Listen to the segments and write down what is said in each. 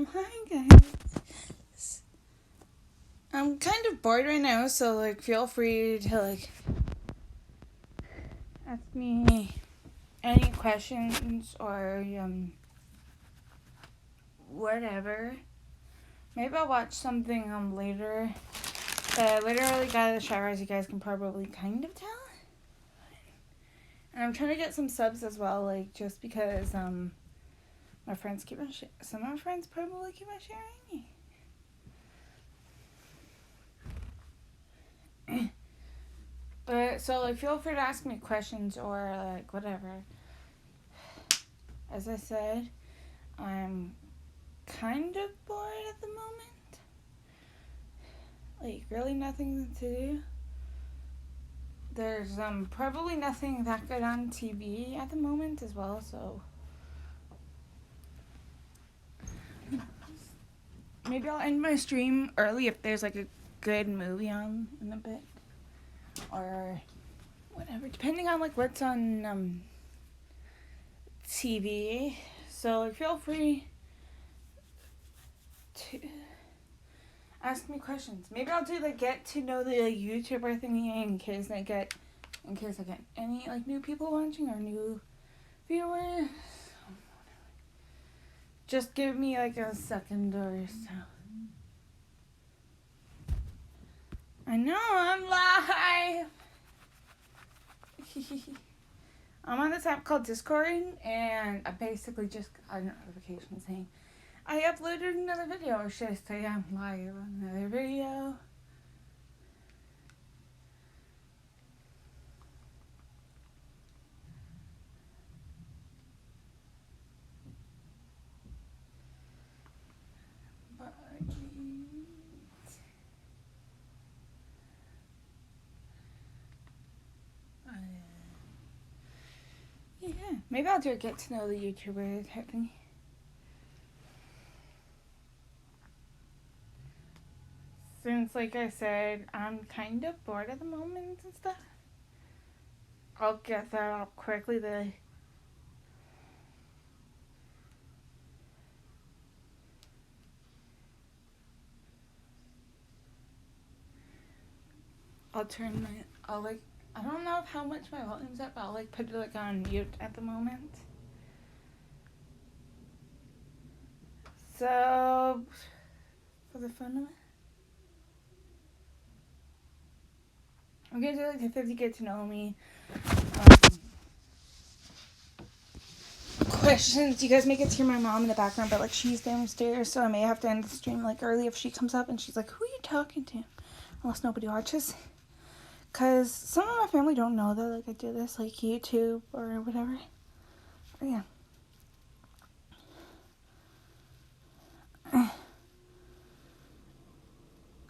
Hi guys. I'm kind of bored right now, so like feel free to like ask me any questions or whatever. Maybe I'll watch something later. But I literally got out of the shower, as you guys can probably kind of tell. And I'm trying to get some subs as well, like just because my friends keep on some of my friends probably keep on sharing. But so like feel free to ask me questions or like whatever. As I said, I'm kind of bored at the moment. Like really nothing to do. There's probably nothing that good on TV at the moment as well, so maybe I'll end my stream early if there's like a good movie on in a bit. Or whatever, depending on like what's on TV. So like feel free to ask me questions. Maybe I'll do the get to know the YouTuber thingy in case I get any like new people watching or new viewers. Just give me like a second or so. I know I'm live. I'm on this app called Discord, and I basically just got a notification saying I uploaded another video, or should I say I'm live on another video. But yeah, maybe I'll do a get to know the YouTuber type thing. Since, like I said, I'm kind of bored at the moment and stuff. I'll get that up quickly. I don't know how much my volume's at, but I'll like put it like on mute at the moment. So, for the fun of it, I'm gonna do like a 50 get to know me questions. You guys may get to hear my mom in the background, but like she's downstairs, so I may have to end the stream like early if she comes up and she's like, "Who are you talking to?" Unless nobody watches. Cause some of my family don't know that like I do this like YouTube or whatever. But yeah.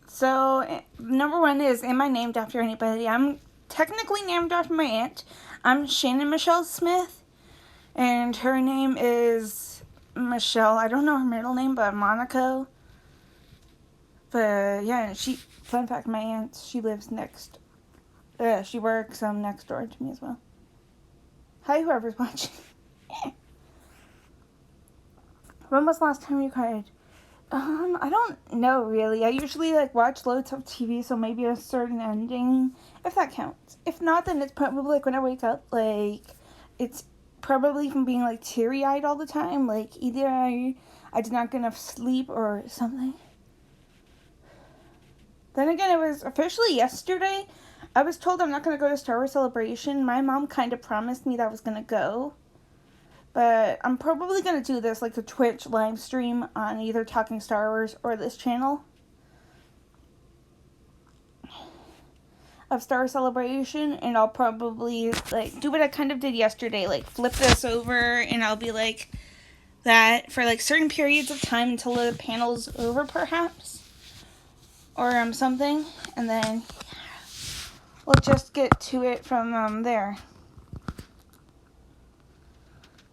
So number one is, am I named after anybody? I'm technically named after my aunt. I'm Shannon Michelle Smith, and her name is Michelle. I don't know her middle name, but Monaco. But yeah, fun fact, my aunt, she lives next. She works next door to me as well. Hi, whoever's watching. When was the last time you cried? I don't know really. I usually like watch loads of TV, so maybe a certain ending, if that counts. If not, then it's probably like when I wake up, like it's probably from being like teary-eyed all the time. Like either I did not get enough sleep or something. Then again, it was officially yesterday. I was told I'm not going to go to Star Wars Celebration. My mom kind of promised me that I was going to go. But I'm probably going to do this like a Twitch live stream on either Talking Star Wars or this channel of Star Wars Celebration. And I'll probably like do what I kind of did yesterday. Like flip this over and I'll be like that for like certain periods of time until the panel's over perhaps. Or something, and then we'll just get to it from there.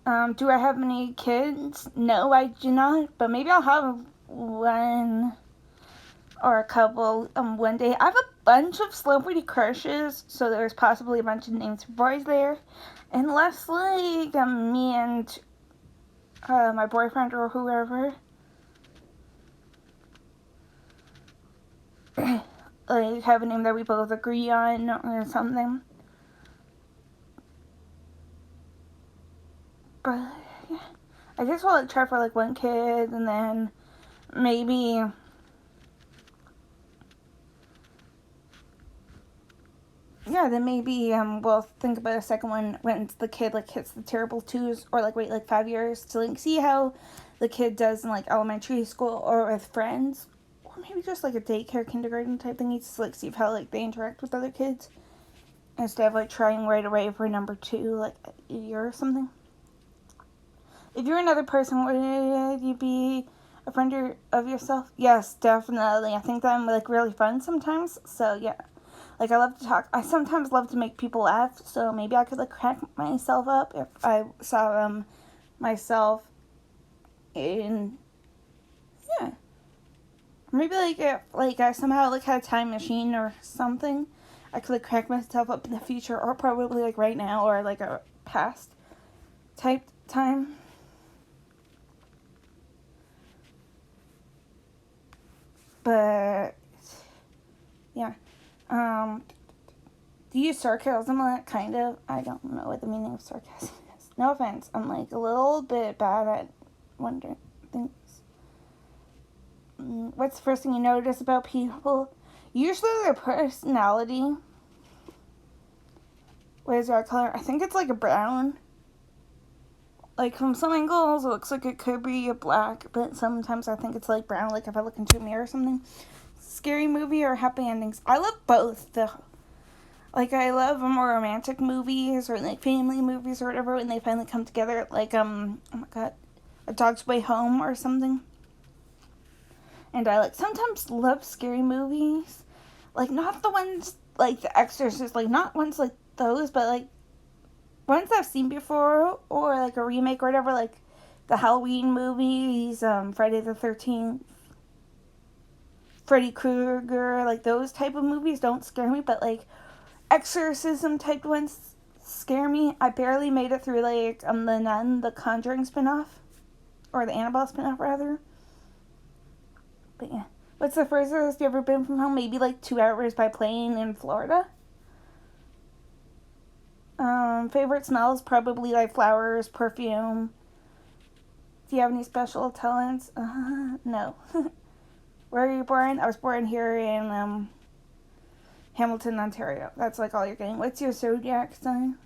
Do I have any kids? No, I do not, but maybe I'll have one or a couple one day. I have a bunch of celebrity crushes, so there's possibly a bunch of names for boys there, unless like me and my boyfriend or whoever like have a name that we both agree on or something. But yeah, I just want to try for like one kid, and then maybe we'll think about a second one when the kid like hits the terrible twos, or like wait like 5 years to like see how the kid does in like elementary school or with friends, or maybe just like a daycare kindergarten type thing, just like see how like they interact with other kids instead of like trying right away for number two like a year or something. If you're another person, would you be a friend of yourself? Yes, definitely. I think that I'm like really fun sometimes. So yeah, like I love to talk. I sometimes love to make people laugh. So maybe I could like crack myself up if I saw myself in yeah. Maybe like if like I somehow like had a time machine or something, I could like crack myself up in the future, or probably like right now, or like a past type time. But yeah. Do you use sarcasm a lot? Kind of. I don't know what the meaning of sarcasm is. No offense. I'm like a little bit bad at wondering things. What's the first thing you notice about people? Usually their personality. What is that color? I think it's like a brown. Like from some angles it looks like it could be a black, but sometimes I think it's like brown, like if I look into a mirror or something. Scary movie or happy endings? I love both. Like I love more romantic movies or like family movies or whatever when they finally come together. Like oh my god, A Dog's Way Home or something. And I like sometimes love scary movies, like not the ones like The Exorcist, like not ones like those, but like ones I've seen before or like a remake or whatever, like the Halloween movies, Friday the 13th, Freddy Krueger, like those type of movies don't scare me, but like exorcism type ones scare me. I barely made it through like the Nun, the Conjuring spinoff, or the Annabelle spinoff rather. But yeah, what's the furthest you ever been from home? Maybe like 2 hours by plane in Florida. Favorite smells probably like flowers, perfume. Do you have any special talents? No. Where are you born? I was born here in Hamilton, Ontario. That's like all you're getting. What's your zodiac sign?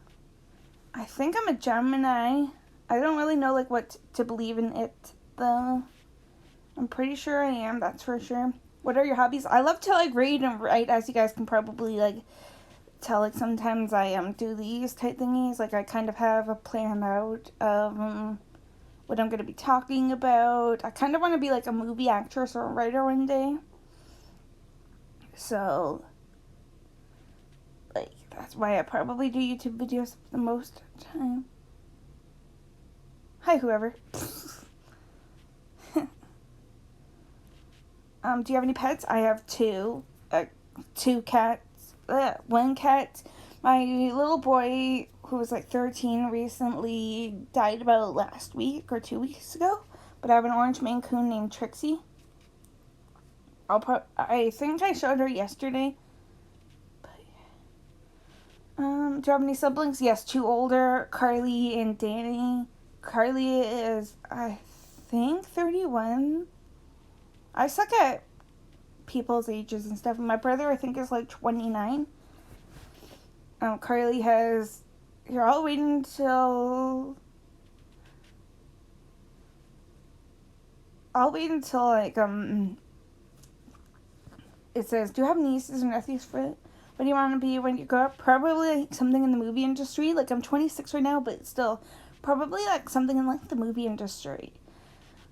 I think I'm a Gemini. I don't really know like what to believe in it though. I'm pretty sure I am, that's for sure. What are your hobbies? I love to like read and write, as you guys can probably like tell. Like sometimes I do these type thingies. Like I kind of have a plan out of what I'm gonna be talking about. I kind of want to be like a movie actress or a writer one day. So like that's why I probably do YouTube videos the most time. Hi, whoever. Do you have any pets? I have two. Two cats. One cat. My little boy, who was like 13, recently died about last week or 2 weeks ago. But I have an orange Maine Coon named Trixie. I think I showed her yesterday. But, do you have any siblings? Yes, two older, Carly and Danny. Carly is, I think, 31. I suck at people's ages and stuff. My brother, I think, is like 29. Carly has... Here, I'll wait until like, it says, do you have nieces or nephews for it? What do you want to be when you grow up? Probably like something in the movie industry. Like, I'm 26 right now, but still, probably like something in like the movie industry.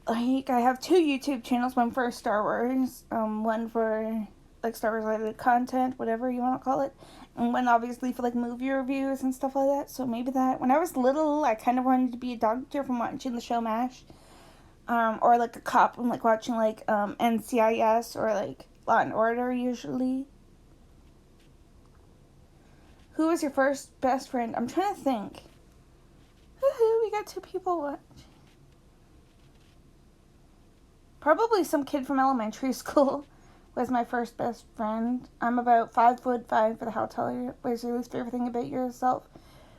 Like, I have two YouTube channels, one for Star Wars, one for like Star Wars related content, whatever you want to call it, and one obviously for like movie reviews and stuff like that. So maybe that. When I was little, I kind of wanted to be a doctor from watching the show MASH, or like a cop from like watching like NCIS or like Law and Order usually. Who was your first best friend? I'm trying to think. Woohoo, we got two people watching. Probably some kid from elementary school. was my first best friend. I'm about 5'5" for the how tall you. What is your least favorite thing about yourself?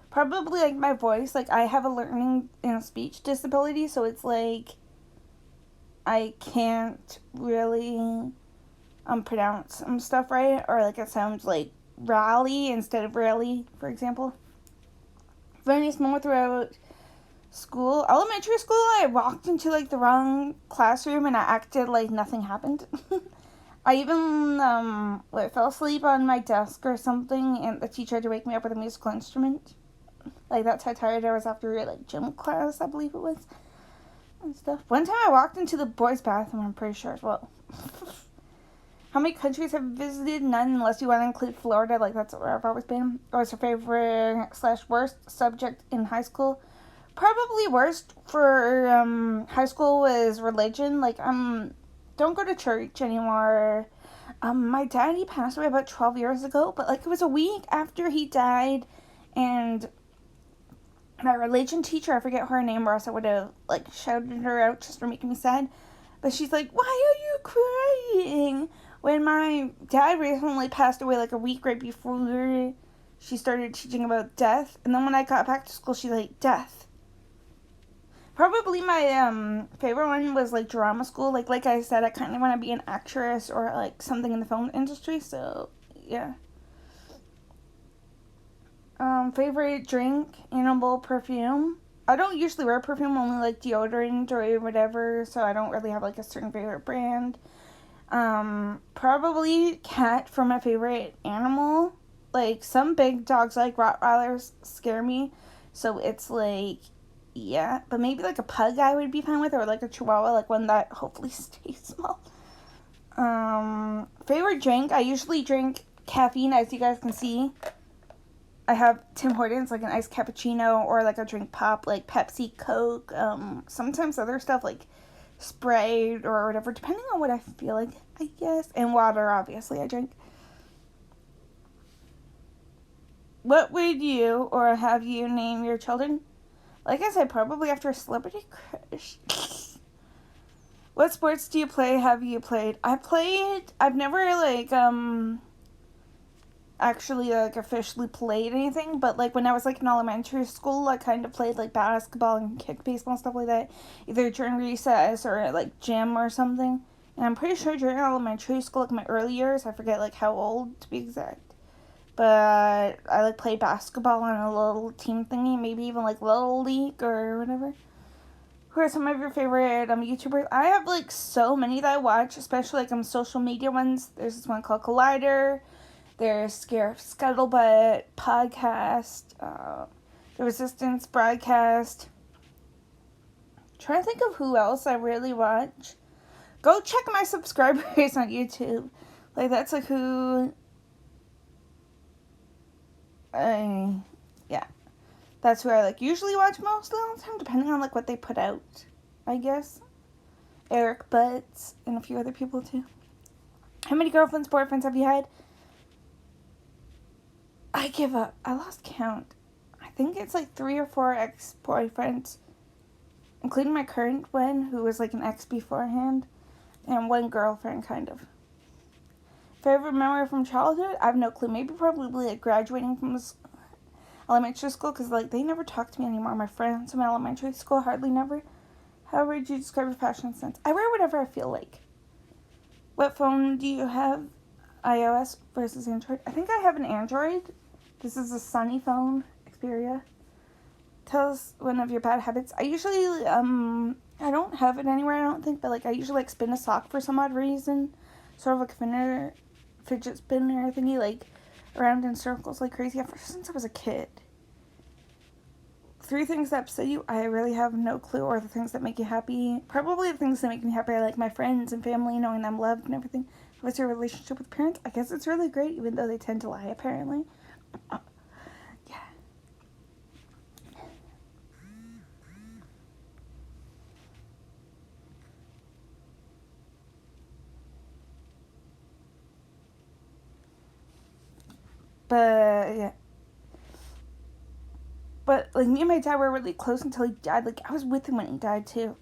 Probably like my voice. Like I have a learning and speech disability, so it's like I can't really pronounce some stuff right, or like it sounds like rally instead of really, for example. Funniest moment throughout school, elementary school, I walked into like the wrong classroom and I acted like nothing happened. I even fell asleep on my desk or something, and the teacher had to wake me up with a musical instrument. Like that's how tired I was after like gym class, I believe it was, and stuff. One time I walked into the boys' bathroom, I'm pretty sure as well. How many countries have you visited? None, unless you want to include Florida. Like that's where I've always been. What was your favorite / worst subject in high school? Probably worst for high school was religion. Like don't go to church anymore. My dad, he passed away about 12 years ago, but like it was a week after he died, and my religion teacher, I forget her name, or else I would have like shouted her out just for making me sad. But she's like, "Why are you crying?" When my dad recently passed away, like a week right before she started teaching about death, and then when I got back to school, she's like, "Death." Probably my favorite one was like drama school. Like I said, I kind of want to be an actress or like something in the film industry. So yeah. Favorite drink, animal, perfume. I don't usually wear perfume, only like deodorant or whatever. So I don't really have like a certain favorite brand. Probably cat for my favorite animal. Like some big dogs like Rottweilers scare me. So it's like, yeah, but maybe like a pug I would be fine with, or like a chihuahua, like one that hopefully stays small. Favorite drink, I usually drink caffeine, as you guys can see. I have Tim Hortons, like an iced cappuccino, or like a drink pop, like Pepsi, Coke, sometimes other stuff like Sprite or whatever, depending on what I feel like, I guess. And water, obviously, I drink. What would you or have you name your children? Like I said, probably after a celebrity crush. What sports do you play? Have you played? I've never like actually like officially played anything, but like when I was like in elementary school, I kind of played like basketball and kick baseball and stuff like that, either during recess or like gym or something. And I'm pretty sure during elementary school, like my early years, I forget like how old to be exact, but I like played basketball on a little team thingy, maybe even like little league or whatever. Who are some of your favorite YouTubers? I have like so many that I watch, especially like social media ones. There's this one called Collider. There's Scare Scuttlebutt podcast, The Resistance broadcast. Trying to think of who else I really watch. Go check my subscriber base on YouTube. Like that's like who. Yeah, that's who I like usually watch most of the time, depending on like what they put out, I guess. Eric Butts and a few other people too. How many girlfriends, boyfriends have you had? I give up. I lost count. I think it's like 3 or 4 ex-boyfriends, including my current one, who was like an ex beforehand, and 1 girlfriend, kind of. Favorite memory from childhood? I have no clue. Maybe probably like graduating from elementary school, because like they never talk to me anymore. My friends from elementary school hardly never. How would you describe your fashion sense? I wear whatever I feel like. What phone do you have? iOS versus Android? I think I have an Android. This is a Sunny phone, Xperia. Tell us one of your bad habits. I usually, I don't have it anywhere, I don't think, but like I usually like spin a sock for some odd reason. Sort of like a fidget spinner thingy, like around in circles like crazy ever since I was a kid. 3 things that upset you? I really have no clue. Or the things that make you happy? Probably the things that make me happy are like my friends and family, knowing them loved and everything. What's your relationship with parents? I guess it's really great, even though they tend to lie, apparently. Yeah. But, yeah. But, like, me and my dad were really close until he died. Like, I was with him when he died, too.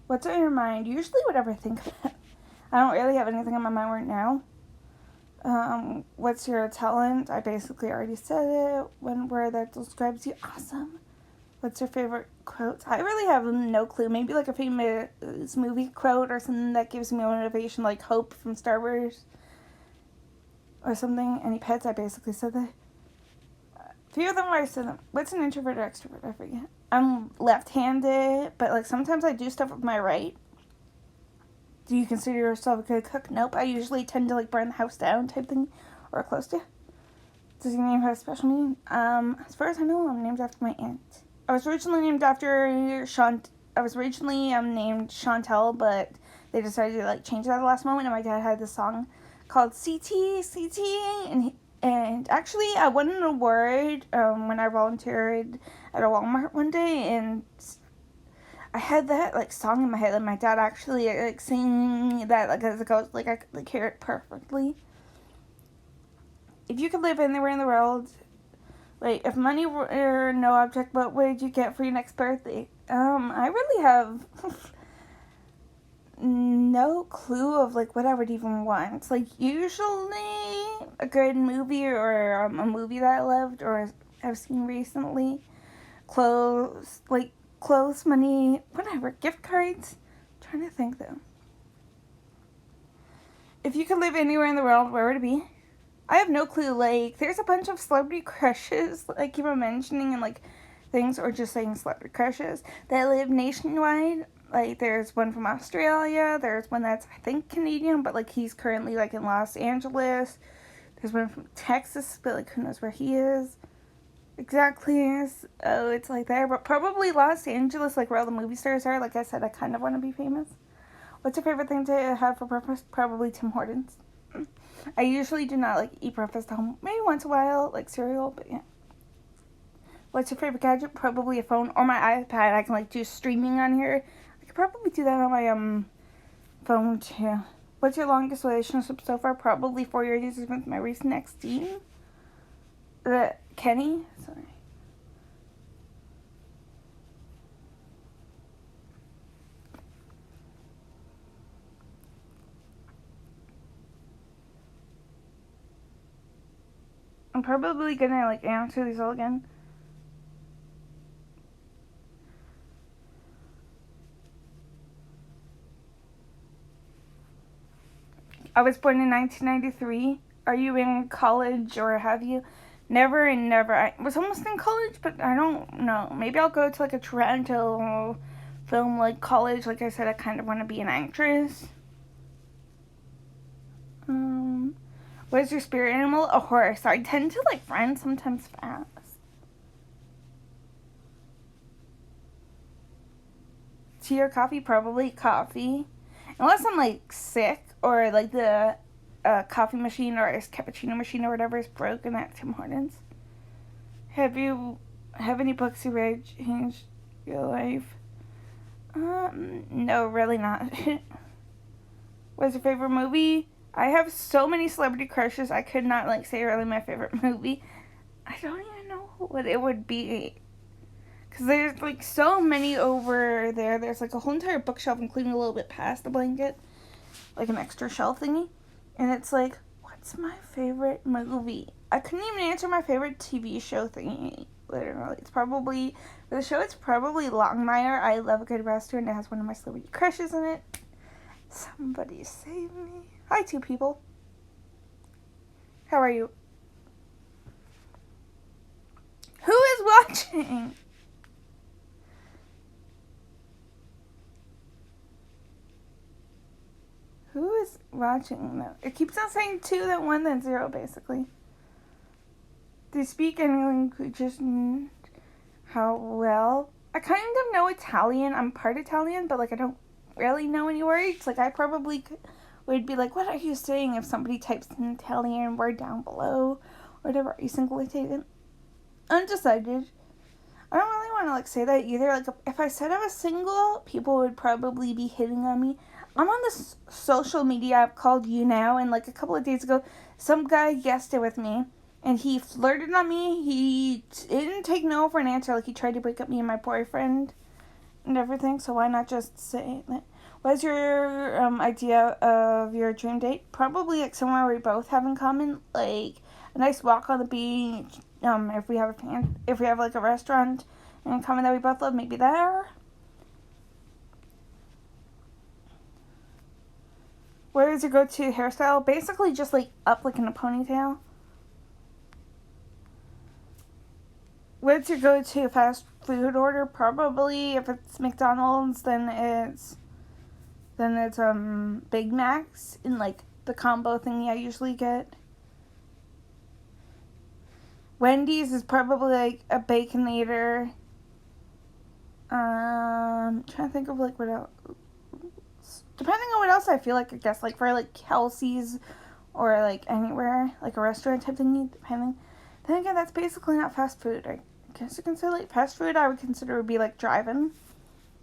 What's on your mind? Usually whatever I think about. I don't really have anything on my mind right now. What's your talent? I basically already said it. One word that describes you. Awesome. What's your favorite quote? I really have no clue. Maybe like a famous movie quote or something that gives me motivation, like Hope from Star Wars or something. Any pets? I basically said that. A few of them I said them. What's an introvert or extrovert? I forget. I'm left-handed, but like sometimes I do stuff with my right. Do you consider yourself a good cook? Nope. I usually tend to like burn the house down type thing, or close to. Does your name have a special meaning? As far as I know, I'm named after my aunt. I was originally named after named Chantel, but they decided to like change that at the last moment. And my dad had this song called CT, and actually I won an award when I volunteered at a Walmart one day, and I had that like song in my head, and my dad actually like singing that like as it goes, like I could like hear it perfectly. If you could live anywhere in the world, wait, if money were no object, what would you get for your next birthday? I really have no clue of like what I would even want. Like usually a good movie or a movie that I loved or have seen recently. Clothes, money, whatever. Gift cards. I'm trying to think though. If you could live anywhere in the world, where would it be? I have no clue. Like, there's a bunch of celebrity crushes I keep on mentioning and like things, or just saying celebrity crushes that live nationwide. Like, there's one from Australia. There's one that's, I think, Canadian, but like he's currently like in Los Angeles. There's one from Texas, but like who knows where he is exactly. Oh, it's like there, but probably Los Angeles, like where all the movie stars are. Like I said, I kind of want to be famous. What's your favorite thing to have for breakfast? Probably Tim Hortons. I usually do not like eat breakfast at home. Maybe once in a while, like cereal, but yeah. What's your favorite gadget? Probably a phone or my iPad. I can like do streaming on here. I could probably do that on my phone too. What's your longest relationship so far? Probably 4 years with my recent ex, Dean. Kenny? Sorry. I'm probably gonna like answer these all again. I was born in 1993. Are you in college or have you? Never and never. I was almost in college, but I don't know. Maybe I'll go to like a Toronto film like college. Like I said, I kind of want to be an actress. What is your spirit animal? A horse. I tend to like run sometimes fast. Tea or coffee? Probably coffee. Unless I'm like sick or like the coffee machine or cappuccino machine or whatever is broken at Tim Hortons. Have any books you read changed your life? No, really not. What's your favorite movie? I have so many celebrity crushes. I could not like say really my favorite movie. I don't even know what it would be. Because there's like so many over there. There's like a whole entire bookshelf, including a little bit past the blanket. Like an extra shelf thingy. And it's like, what's my favorite movie? I couldn't even answer my favorite TV show thingy. Literally. It's probably, for the show, it's probably Longmire. I love a good restaurant. It has one of my celebrity crushes in it. Somebody save me. Hi, two people. How are you? Who is watching? Who is watching though? It keeps on saying 2, then 1, then 0, basically. Do you speak any languages? How well? I kind of know Italian. I'm part Italian, but like I don't really know any words. Like I probably would be like, what are you saying if somebody types an Italian word down below? Or whatever. Are you single Italian? Undecided. I don't really want to like say that either. Like if I said I was single, people would probably be hitting on me. I'm on this social media app called YouNow, and like a couple of days ago, some guy guessed it with me, and he flirted on me. He didn't take no for an answer. Like he tried to break up me and my boyfriend and everything. So why not just say that? What's your idea of your dream date? Probably like somewhere we both have in common, like a nice walk on the beach. If we have like a restaurant in common that we both love, maybe there. What is your go-to hairstyle? Basically, just like up like in a ponytail. What's your go-to fast food order? Probably if it's McDonald's, then it's Big Macs in like the combo thingy I usually get. Wendy's is probably like a Baconator. Trying to think of like what else. Depending on what else I feel like, I guess like for like Kelsey's or like anywhere like a restaurant type thingy. Depending. Then again, that's basically not fast food. I guess you consider like fast food. I would consider would be like driving.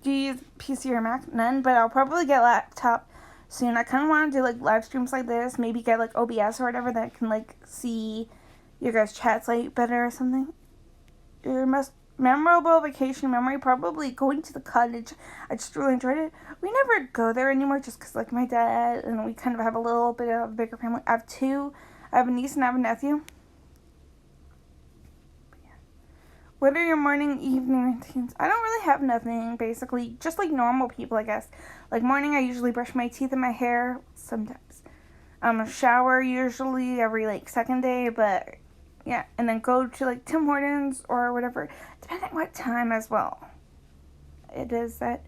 Do you use PC or Mac? None, but I'll probably get laptop soon. I kind of want to do like live streams like this. Maybe get like OBS or whatever that can like see your guys' chats like better or something. Your most memorable vacation memory, probably going to the cottage. I just really enjoyed it. We never go there anymore just because like my dad and we kind of have a little bit of a bigger family. I have two. I have a niece and I have a nephew. What are your morning, evening routines? I don't really have nothing, basically. Just like normal people, I guess. Like morning, I usually brush my teeth and my hair. Sometimes. Shower usually every like second day, but yeah. And then go to like Tim Hortons or whatever, depending on what time as well. It is that.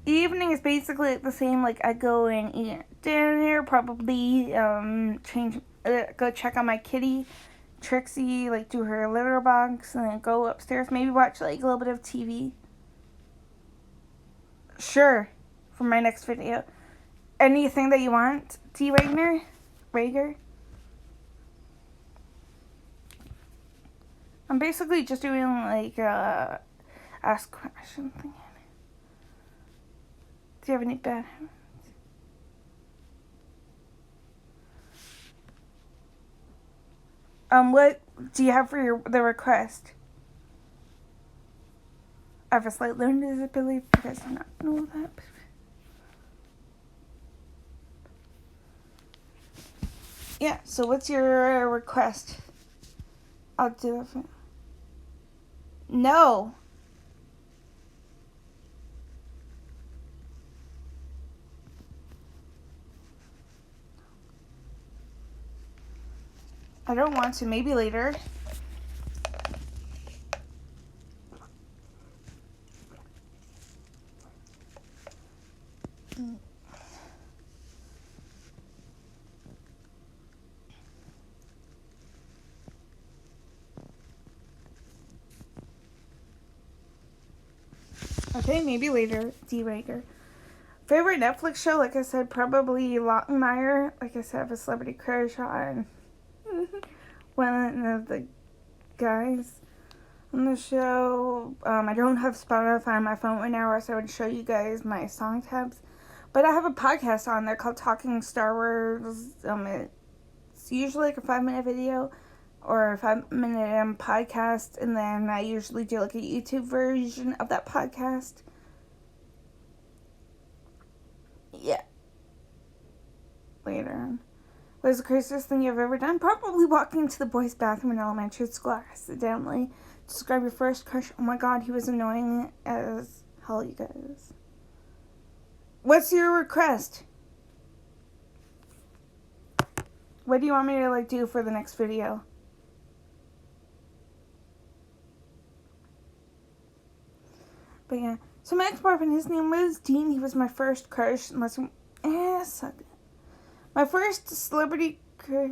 Evening is basically like the same. Like I go and eat dinner, probably go check on my kitty. Trixie, like do her litter box and then go upstairs, maybe watch like a little bit of TV. Sure, for my next video. Anything that you want, T. Wagner? Rager? I'm basically just doing like ask question thing. Do you have any bad habits? What do you have for the request? I have a slight learning disability. You guys do not know that. Yeah, so what's your request? I'll do it for... No. I don't want to. Maybe later. Okay, maybe later. D-Rager. Favorite Netflix show? Like I said, probably Lottenmeyer. Like I said, I have a celebrity crush on one of the guys on the show. I don't have Spotify on my phone right now, or else I would show you guys my song tabs. But I have a podcast on there called Talking Star Wars. It's usually like a 5-minute video or a 5-minute podcast, and then I usually do like a YouTube version of that podcast. Yeah. Later on. What is the craziest thing you've ever done? Probably walking to the boys' bathroom in elementary school accidentally. Describe your first crush. Oh my god, he was annoying as hell, you guys. What's your request? What do you want me to do for the next video? But yeah. So my ex-boyfriend, his name was Dean. He was my first crush. Suck it. My first celebrity crush.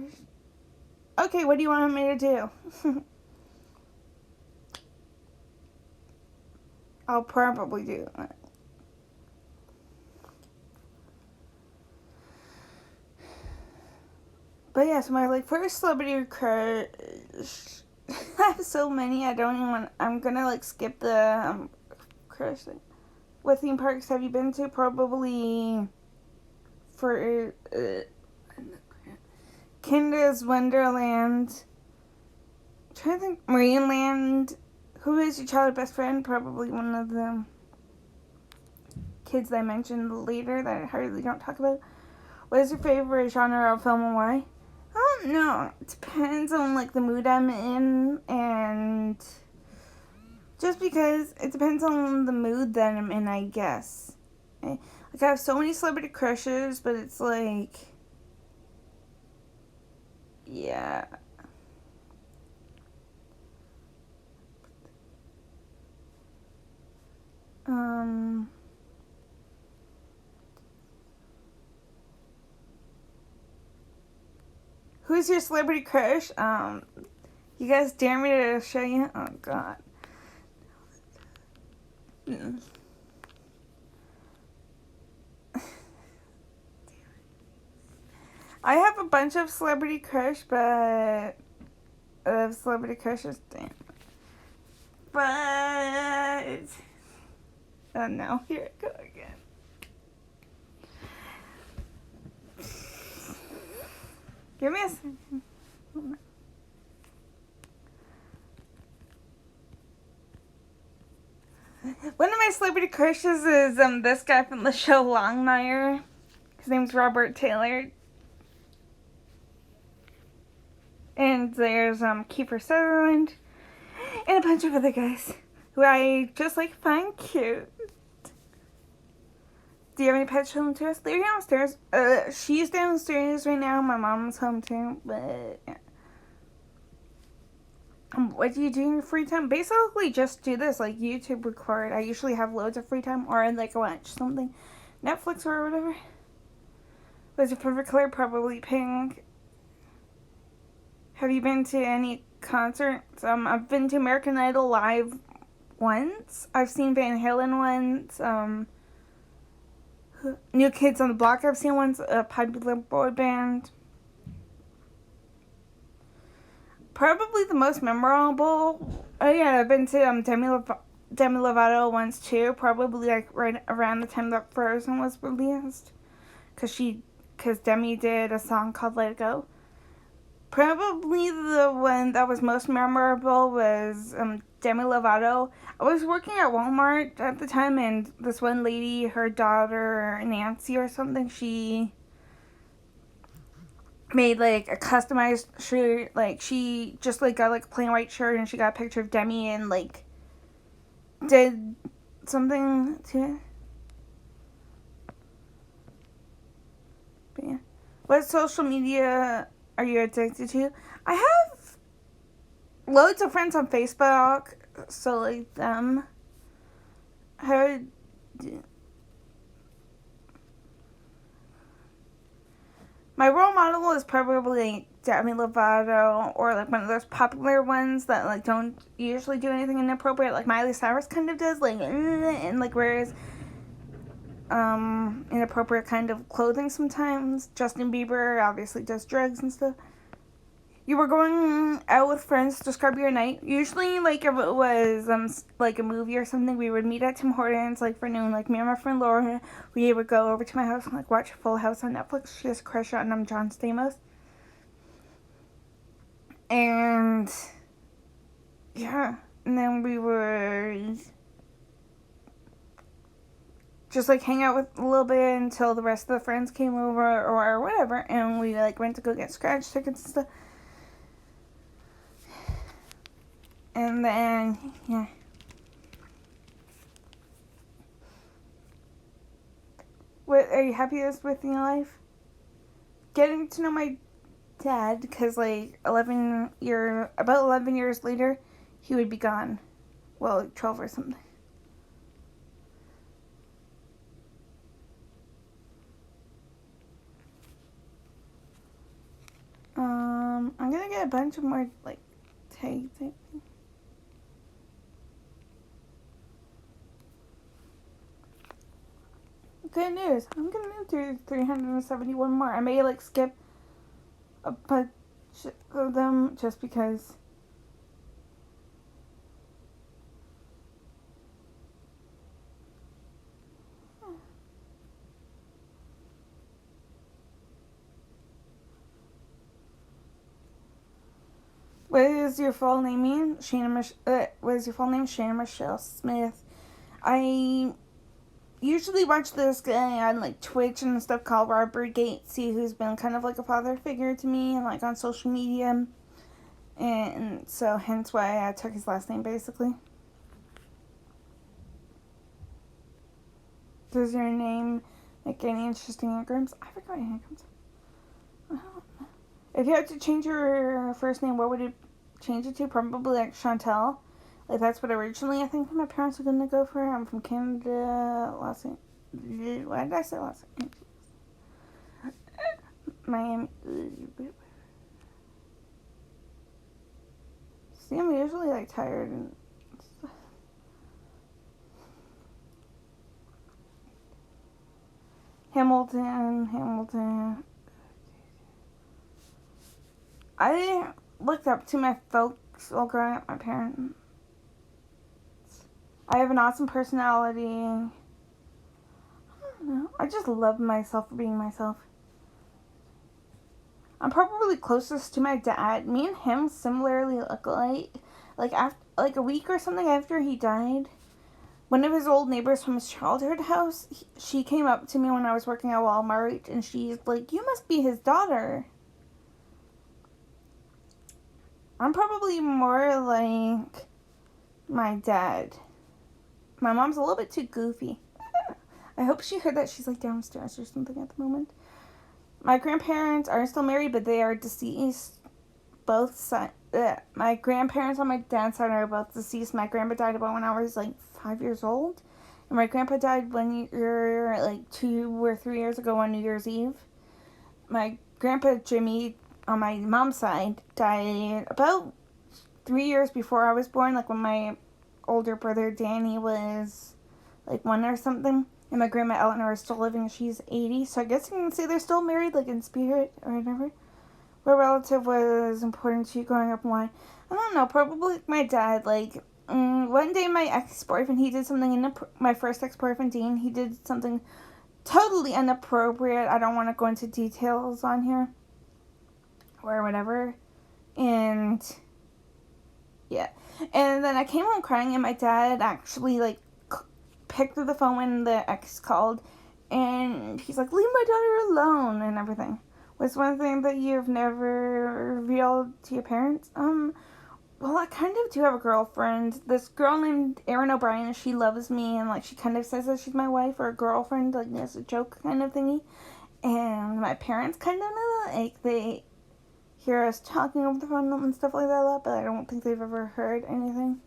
Okay, what do you want me to do? I'll probably do that. But yeah, so my first celebrity crush. I have so many. I don't even want. I'm gonna skip the crush thing. What theme parks have you been to? Probably for Kinder's Wonderland. I'm trying to think. Marineland. Who is your childhood best friend? Probably one of them. kids that I mentioned later that I hardly don't talk about. What is your favorite genre of film and why? I don't know. It depends on like the mood I'm in, and just because it depends on the mood that I'm in, I guess. Like I have so many celebrity crushes, but it's like, yeah. Um. Who's your celebrity crush? You guys dare me to show you? Oh God. I have a bunch of celebrity crush, but of celebrity crushes, damn. But oh no, here I go again. Give me a second. One of my celebrity crushes is this guy from the show Longmire. His name's Robert Taylor. And there's Kiefer Sutherland and a bunch of other guys who I just like find cute. Do you have any pet children to us? They're downstairs. She's downstairs right now. My mom's home too, but yeah. What do you do in your free time? Basically, just do this, like YouTube record. I usually have loads of free time, or like watch something, Netflix or whatever. What's your favorite color? Probably pink. Have you been to any concerts? I've been to American Idol live once. I've seen Van Halen once. New Kids on the Block I've seen once. A popular boy band. Probably the most memorable. Oh yeah, I've been to Demi Lovato once too. Probably like right around the time that Frozen was released, cause Demi did a song called Let It Go. Probably the one that was most memorable was Demi Lovato. I was working at Walmart at the time, and this one lady, her daughter Nancy or something, she made like a customized shirt. Like she just like got like a plain white shirt, and she got a picture of Demi and like did something to it. But yeah, what social media are you addicted to? I have loads of friends on Facebook, so like them. How my role model is probably like Demi Lovato, or like one of those popular ones that like don't usually do anything inappropriate, like Miley Cyrus kind of does, like and like wears inappropriate kind of clothing sometimes. Justin Bieber obviously does drugs and stuff. You were going out with friends. Describe your night. Usually, like if it was like a movie or something, we would meet at Tim Hortons like for noon. Like me and my friend Laura, we would go over to my house and like watch Full House on Netflix. She has a crush on John Stamos, and yeah, and then we would just like hang out with a little bit until the rest of the friends came over or whatever, and we like went to go get scratch tickets and stuff. And then, yeah. What are you happiest with in your life? Getting to know my dad, because like about 11 years later, he would be gone. Well, like 12 or something. I'm gonna get a bunch of more like tags. Good news. I'm gonna move to 371 more. I may like skip a bunch of them just because. What is your full name? What is your full name? Shanna Michelle Smith. I usually watch this guy on like Twitch and stuff called Robert Gatesy, who's been kind of like a father figure to me and like on social media. And so hence why I took his last name basically. Does your name make any interesting anagrams? I forgot anagrams. If you had to change your first name, what would you change it to? Probably like Chantel. Like that's what originally I think my parents were gonna go for. I'm from Canada, Los Angeles. Why did I say Los Angeles? Miami. See, I'm usually like tired and Hamilton. I looked up to my folks while growing up, my parents. I have an awesome personality. I don't know. I just love myself for being myself. I'm probably closest to my dad. Me and him similarly look alike. Like after, like a week or something after he died, one of his old neighbors from his childhood house, she came up to me when I was working at Walmart, and she's like, "You must be his daughter." I'm probably more like my dad. My mom's a little bit too goofy. I hope she heard that. She's like downstairs or something at the moment. My grandparents are still married, but they are deceased. Both sides. My grandparents on my dad's side are both deceased. My grandpa died about when I was like 5 years old. And my grandpa died 1 year, like 2 or 3 years ago on New Year's Eve. My grandpa Jimmy on my mom's side died about 3 years before I was born, like when my older brother Danny was like 1 or something. And my grandma Eleanor is still living. She's 80. So I guess you can say they're still married, like in spirit or whatever. What relative was important to you growing up and why? I don't know. Probably my dad. Like, one day my ex-boyfriend, he did something, my first ex-boyfriend, Dean, he did something totally inappropriate. I don't want to go into details on here. Or whatever. And, yeah. And then I came home crying, and my dad actually, like, picked up the phone when the ex called, and he's like, "Leave my daughter alone," and everything. What's one thing that you've never revealed to your parents? Well, I kind of do have a girlfriend. This girl named Erin O'Brien, she loves me, and, like, she kind of says that she's my wife or a girlfriend, like, as a joke kind of thingy. And my parents kind of know that, like, they hear us talking over the phone and stuff like that a lot, but I don't think they've ever heard anything.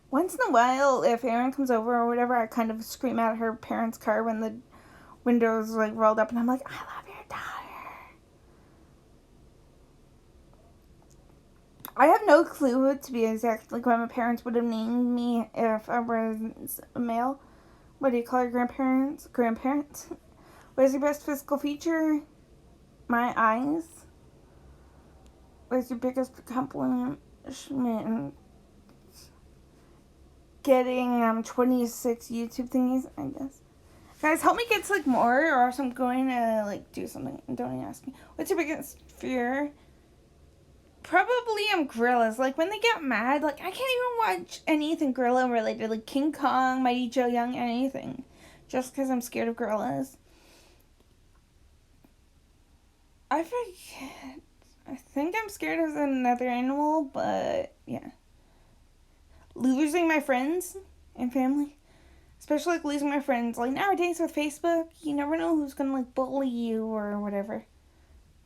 Once in a while, if Erin comes over or whatever, I kind of scream at her parents' car when the windows, like, rolled up, and I'm like, "I love your daughter." I have no clue, to be exact, like, what my parents would have named me if I was a male. What do you call your grandparents? Grandparents? What is your best physical feature? My eyes. What is your biggest accomplishment? Getting 26 YouTube thingies, I guess. Guys, help me get to, like, more, or else I'm going to, like, do something. Don't even ask me. What's your biggest fear? Probably gorillas. Like, when they get mad, like, I can't even watch anything gorilla related. Like, King Kong, Mighty Joe Young, anything. Just because I'm scared of gorillas. I forget. I think I'm scared of another animal, but, yeah. Losing my friends and family. Especially, like, losing my friends. Like, nowadays with Facebook, you never know who's gonna, like, bully you or whatever.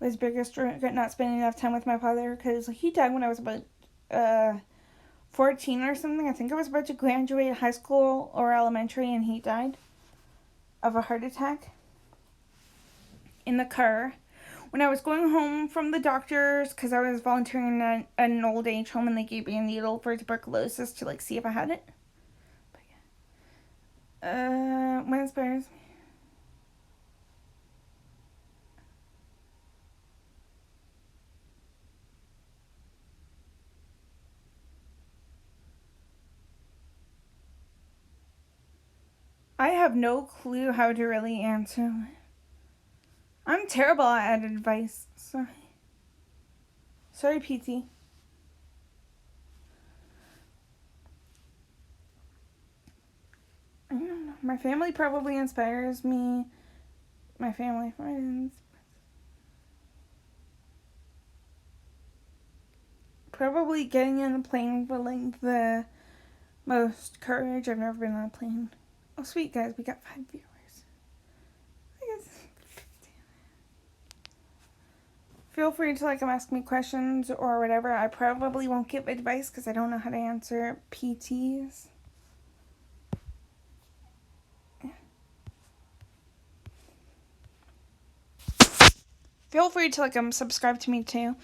Was biggest regret not spending enough time with my father, because he died when I was about 14 or something. I think I was about to graduate high school or elementary, and he died of a heart attack in the car. When I was going home from the doctors, because I was volunteering at an old age home, and they gave me a needle for tuberculosis to, like, see if I had it. But, yeah. What inspires me? I have no clue how to really answer. I'm terrible at advice. Sorry, PT. don't know. My family probably inspires me. My family, friends. Probably getting in a plane for like the most courage. I've never been on a plane. Oh, sweet guys, we got 5 viewers. I guess. Feel free to like ask me questions or whatever. I probably won't give advice because I don't know how to answer PTs. Feel free to like subscribe to me too,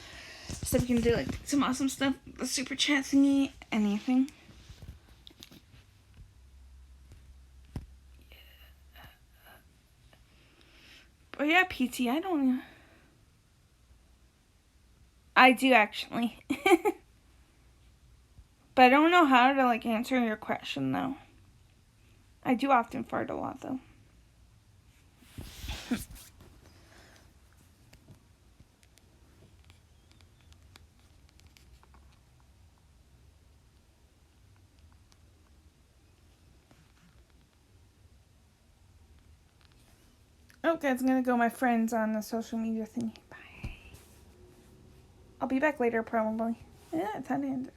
so we can do like some awesome stuff. The super chat thingy, anything. But yeah, PT, I don't know. I do actually. But I don't know how to like answer your question though. I do often fart a lot though. Okay, it's gonna go my friends on the social media thingy. Bye. I'll be back later probably. Yeah, it's time to end it.